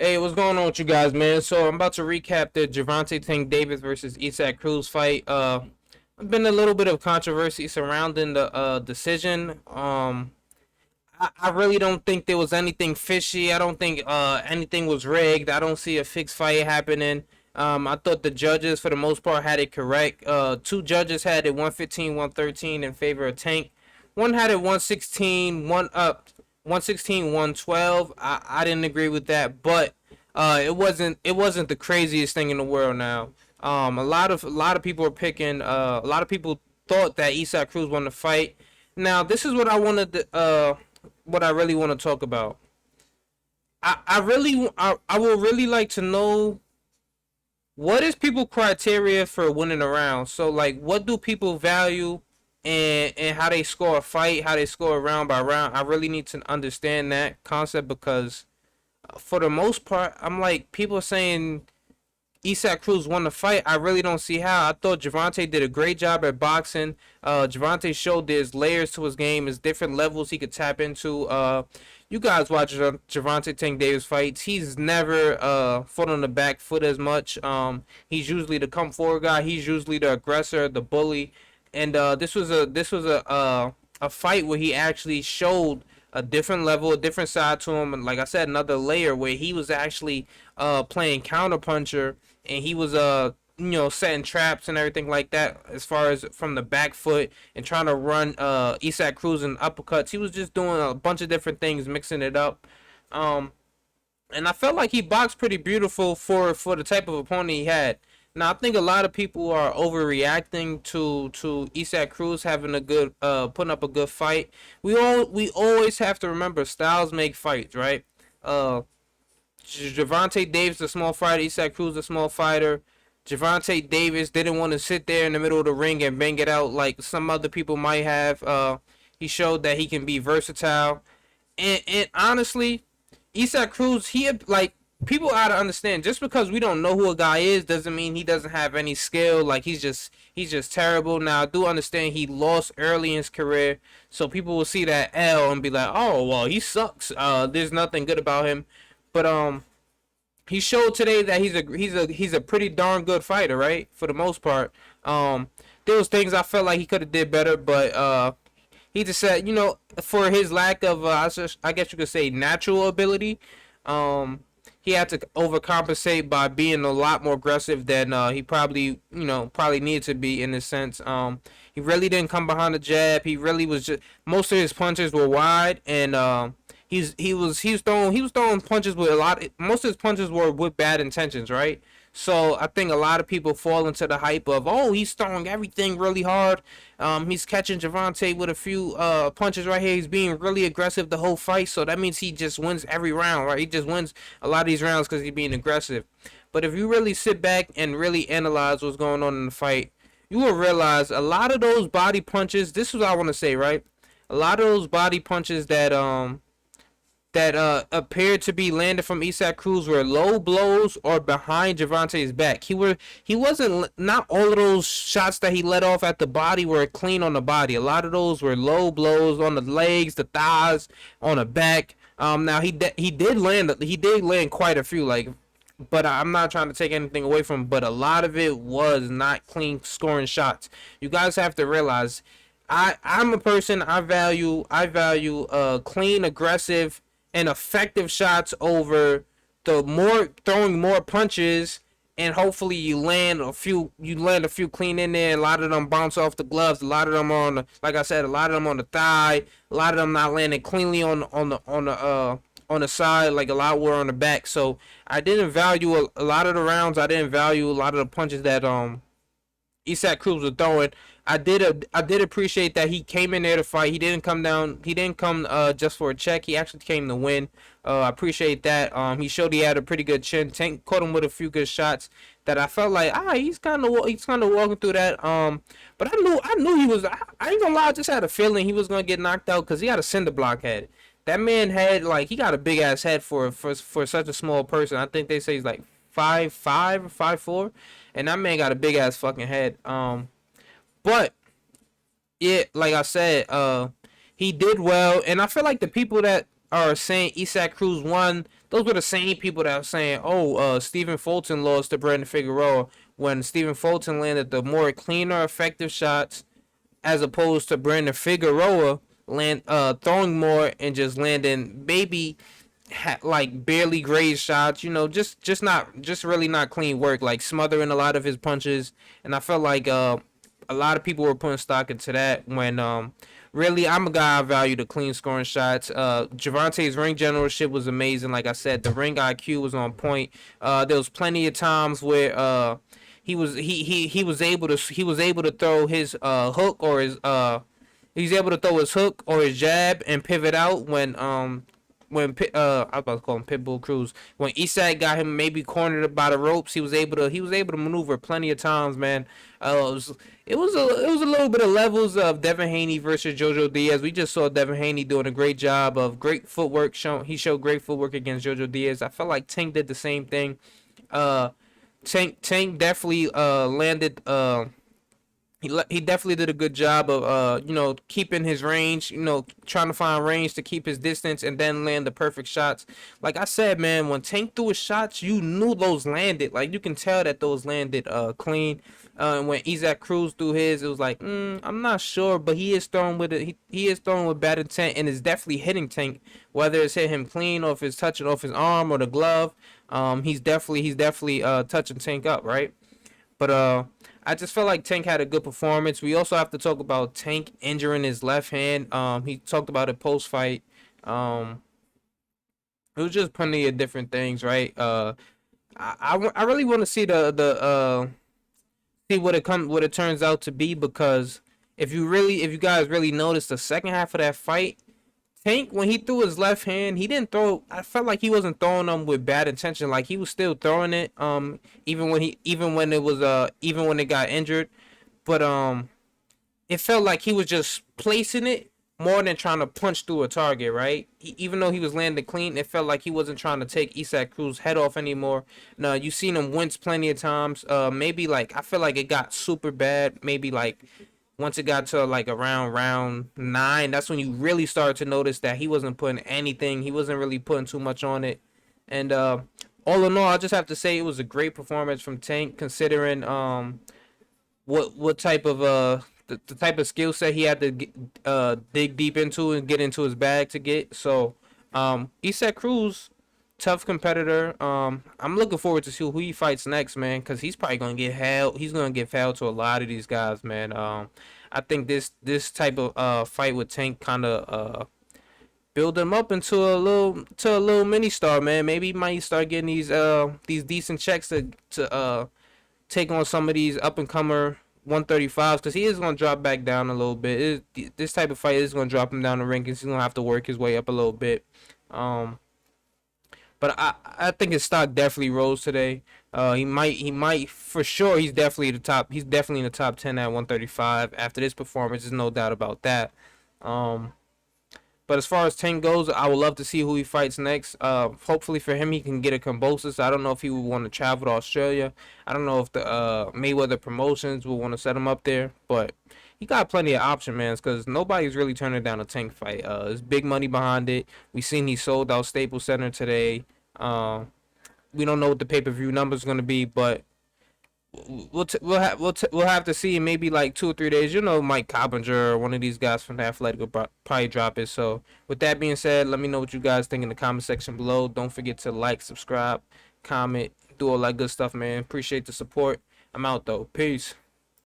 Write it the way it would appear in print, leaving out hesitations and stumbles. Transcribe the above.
Hey, what's going on with you guys, man? So I'm about to recap the Gervonta Tank Davis versus Isaac Cruz fight. There's been a little bit of controversy surrounding the decision. I really don't think there was anything fishy. I don't think anything was rigged. I don't see a fixed fight happening. I thought the judges, for the most part, had it correct. Two judges had it 115, 113 in favor of Tank. One had it 116, 116, 112. I didn't agree with that, but it wasn't the craziest thing in the world now. A lot of people are picking a lot of people thought that Isaac Cruz won the fight. Now, this is what I really want to talk about. I will really like to know what is people criteria for winning a round. So like, what do people value, and how they score a fight, how they score round by round. I really need to understand that concept because for the most part, I'm like, people are saying Isak Cruz won the fight. I really don't see how. I thought Gervonta did a great job at boxing. Gervonta showed there's layers to his game, there's different levels he could tap into. You guys watch Gervonta Tank Davis fights. He's never fought on the back foot as much. He's usually the come forward guy. He's usually the aggressor, the bully. And this was a fight where he actually showed a different level, a different side to him, and like I said, another layer where he was actually playing counterpuncher, and he was setting traps and everything like that as far as from the back foot and trying to run Isak Cruz and uppercuts. He was just doing a bunch of different things, mixing it up. Um, and I felt like he boxed pretty beautiful for the type of opponent he had. Now I think a lot of people are overreacting to Isak Cruz having a good putting up a good fight. We always have to remember styles make fights, right? Uh, Gervonta Davis a small fighter, Isak Cruz a small fighter. Gervonta Davis didn't want to sit there in the middle of the ring and bang it out like some other people might have. He showed that he can be versatile, and honestly, Isak Cruz, he like people ought to understand. Just because we don't know who a guy is doesn't mean he doesn't have any skill. Like he's just terrible. Now I do understand he lost early in his career, so people will see that L and be like, oh well, he sucks. There's nothing good about him, but he showed today that he's a pretty darn good fighter, right? For the most part. There was things I felt like he could have did better, but he just said, for his lack of, I guess you could say, natural ability, he had to overcompensate by being a lot more aggressive than he probably needed to be in a sense. He really didn't come behind the jab. He really was just most of his punches were wide, and he was throwing punches with a lot. Most of his punches were with bad intentions, right? So I think a lot of people fall into the hype of, oh, he's throwing everything really hard. He's catching Gervonta with a few punches right here. He's being really aggressive the whole fight, so that means he just wins every round, right? He just wins a lot of these rounds because he's being aggressive. But if you really sit back and really analyze what's going on in the fight, you will realize a lot of those body punches. This is what I want to say, right? A lot of those body punches that appeared to be landed from Isak Cruz were low blows or behind Gervonta's back. He wasn't not all of those shots that he let off at the body were clean on the body. A lot of those were low blows on the legs, the thighs, on the back. Now he did land quite a few, like, but I'm not trying to take anything away from him, but a lot of it was not clean scoring shots. You guys have to realize I'm a person, I value clean, aggressive, and effective shots over the more throwing more punches, and hopefully you land a few clean in there. A lot of them bounce off the gloves. A lot of them on the, like I said, a lot of them on the thigh. A lot of them not landing cleanly on the side. Like a lot were on the back. So I didn't value a lot of the rounds. I didn't value a lot of the punches that Isak Cruz was throwing. I did appreciate that he came in there to fight. He didn't come down. He didn't come just for a check. He actually came to win. I appreciate that. He showed he had a pretty good chin. Tank caught him with a few good shots that I felt like he's kind of walking through that. But I knew he was. I ain't gonna lie. I just had a feeling he was gonna get knocked out because he had a cinder block head. That man had like he got a big ass head for such a small person. I think they say he's like 5'5" or 5'4", and that man got a big ass fucking head. But yeah, like I said, he did well, and I feel like the people that are saying Isaac Cruz won, those were the same people that were saying, oh, Stephen Fulton lost to Brandon Figueroa, when Stephen Fulton landed the more cleaner, effective shots, as opposed to Brandon Figueroa throwing more and just landing maybe like barely grazed shots, just really not clean work, like smothering a lot of his punches. And I felt like a lot of people were putting stock into that when really I'm a guy I value the clean scoring shots. Gervonta's ring generalship was amazing. Like I said, the ring IQ was on point. There was plenty of times where he was able to throw his hook or his he's able to throw his hook or his jab and pivot out I was about to call him Pitbull Cruz. When Isak got him maybe cornered by the ropes, he was able to maneuver plenty of times, man. It was a little bit of levels of Devin Haney versus Jojo Diaz. We just saw Devin Haney doing a great job of great footwork. He showed great footwork against Jojo Diaz. I felt like Tank did the same thing. Uh, Tank definitely landed he definitely did a good job of keeping his range, trying to find range to keep his distance and then land the perfect shots. Like I said, man, when Tank threw his shots, you knew those landed. Like you can tell that those landed clean. And when Isaac Cruz threw his, it was like, I'm not sure, but he is throwing with it. He is throwing with bad intent and is definitely hitting Tank, whether it's hit him clean or if it's touching off his arm or the glove. He's definitely touching Tank up, right? But I just felt like Tank had a good performance. We also have to talk about Tank injuring his left hand. He talked about it post fight. Um, it was just plenty of different things, right? I really want to see the see what it turns out to be, because if you guys really notice the second half of that fight, Tank, when he threw his left hand, he didn't throw. I felt like he wasn't throwing them with bad intention. Like he was still throwing it. Even when it got injured, but it felt like he was just placing it more than trying to punch through a target. Right? Even though he was landing clean, it felt like he wasn't trying to take Isak Cruz's head off anymore. Now you seen him wince plenty of times. Maybe like I feel like it got super bad. Maybe like once it got to like around round 9, that's when you really started to notice that he wasn't putting anything. He wasn't really putting too much on it. And all in all, I just have to say it was a great performance from Tank, considering what type of the type of skill set he had to dig deep into and get into his bag to get. So Isak Cruz, tough competitor. I'm looking forward to see who he fights next, man, because he's probably gonna get held. He's gonna get fouled to a lot of these guys, man. I think this type of fight with Tank kind of build him up into a little mini star, man. Maybe he might start getting these decent checks to take on some of these up and comer 135s, because he is gonna drop back down a little bit. This type of fight is gonna drop him down the rankings. He's gonna have to work his way up a little bit. Um, but I think his stock definitely rose today. He might for sure. He's definitely the top. He's definitely in the top 10 at 135 after this performance. There's no doubt about that. Um, but as far as Tank goes, I would love to see who he fights next. Hopefully for him, he can get a Cambosis. I don't know if he would want to travel to Australia. I don't know if the Mayweather Promotions will want to set him up there, but he got plenty of option, man, because nobody's really turning down a Tank fight. There's big money behind it. We seen he sold out Staples Center today. We don't know what the pay-per-view number is going to be, but we'll have to see in maybe like 2 or 3 days. Mike Coppinger or one of these guys from the Athletic will probably drop it. So with that being said, let me know what you guys think in the comment section below. Don't forget to like, subscribe, comment, do all that good stuff, man. Appreciate the support. I'm out though. Peace.